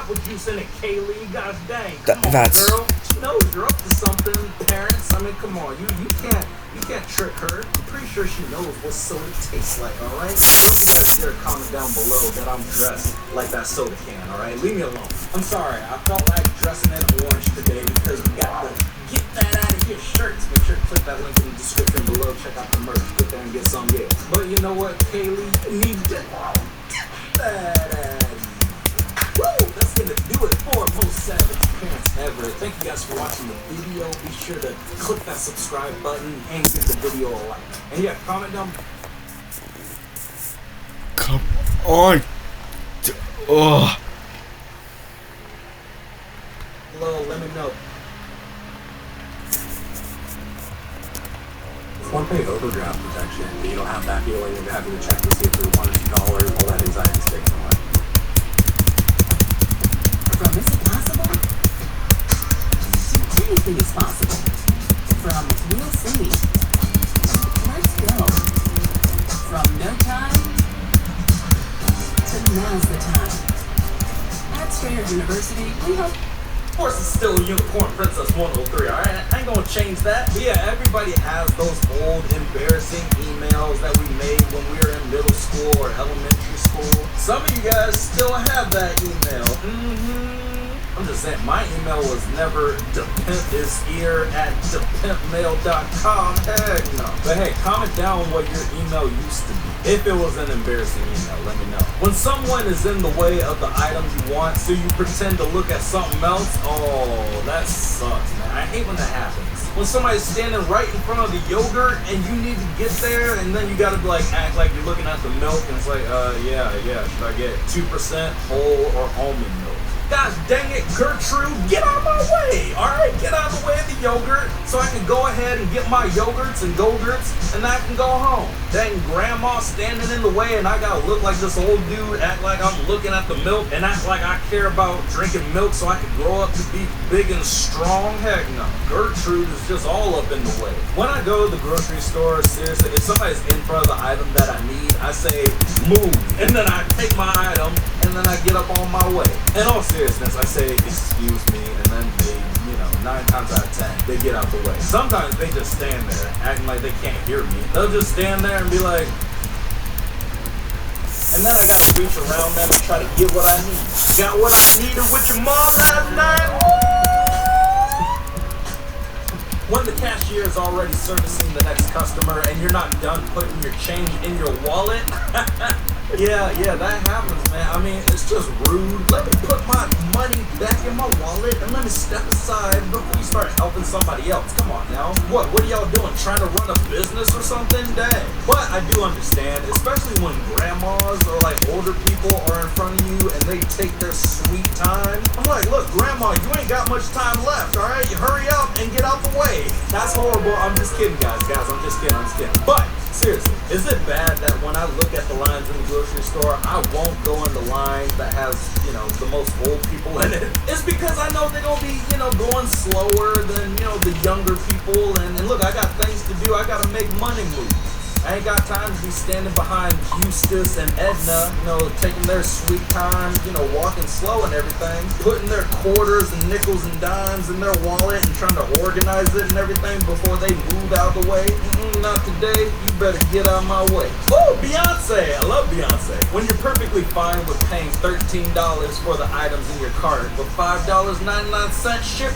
apple juice in it, Kaylee. Gosh dang. Come on, That's... girl. She knows you're up to something. Parents, I mean, come on. You can't trick her. I'm pretty sure she knows what soda tastes like, alright? Don't you guys dare comment down below that I'm dressed like that soda can, alright? Leave me alone. I'm sorry, I felt like dressing in orange today because we got the Get That Out of Here shirts. Make sure to click that link in the description below. Check out the merch. Get there and get some, yeah. But you know what, Kaylee? You need to get that out of here. Woo! That's gonna do it for most savage parents ever. Thank you guys for watching the video. Be sure to click that subscribe button and give the video a like. And yeah, comment down. Come on. Oh. Below, let me know. One-pay overdraft protection. You don't have that feeling of having to check to see if there's $1 or $2. All that anxiety is taken away. From is it possible? Anything is possible. From we'll see. Let's go. From no time to now's the time. At Strayer University, we hope. Of course, it's still Unicorn Princess 103, alright? I ain't gonna change that. But yeah, everybody has those old, embarrassing emails that we made when we were in middle school or elementary school. Some of you guys still have that email. I'm just saying, my email was never thepimpisear@thepimpmail.com. Heck no. But hey, comment down what your email used to be. If it was an embarrassing email, let me know. When someone is in the way of the items you want, so you pretend to look at something else, oh, that sucks, man. I hate when that happens. When somebody's standing right in front of the yogurt and you need to get there, and then you gotta like act like you're looking at the milk, and it's like, yeah, should I get 2% whole or almond milk? Gosh dang it, Gertrude, get out of my way, alright? Get out of the way of the yogurt so I can go ahead and get my yogurts and Go-Gurts and I can go home. Dang grandma standing in the way and I gotta look like this old dude, act like I'm looking at the milk and act like I care about drinking milk so I can grow up to be big and strong. Heck no. Gertrude is just all up in the way. When I go to the grocery store, seriously, if somebody's in front of the item that I need, I say, move. And then I take my item and then I get up on my way. In all seriousness, I say, excuse me, and then they, 9 times out of 10, they get out the way. Sometimes they just stand there, acting like they can't hear me. They'll just stand there and be like, and then I gotta reach around them and try to get what I need. Got what I needed with your mom last night? When the cashier is already servicing the next customer and you're not done putting your change in your wallet, yeah, that happens, man. I mean, it's just rude. Let me put my money back in my wallet and let me step aside before you start helping somebody else. Come on now. What are y'all doing? Trying to run a business or something? Dang. But I do understand, especially when grandmas or like older people are in front of you and they take their sweet time. I'm like, look, grandma, you ain't got much time left, alright? You hurry up and get out the way. That's horrible. I'm just kidding, guys. I'm just kidding. But seriously, is it bad that when I look at the lines in the grocery store, I won't go in the line that has, the most old people in it? It's because I know they're going to be, going slower than, the younger people. And look, I got things to do. I got to make money move. I ain't got time to be standing behind Eustace and Edna, taking their sweet time, walking slow and everything, putting their quarters and nickels and dimes in their wallet and trying to organize it and everything before they move out of the way. Not today. You better get out of my way. Oh, Beyonce. I love Beyonce. When you're perfectly fine with paying $13 for the items in your cart, but $5.99 shipping,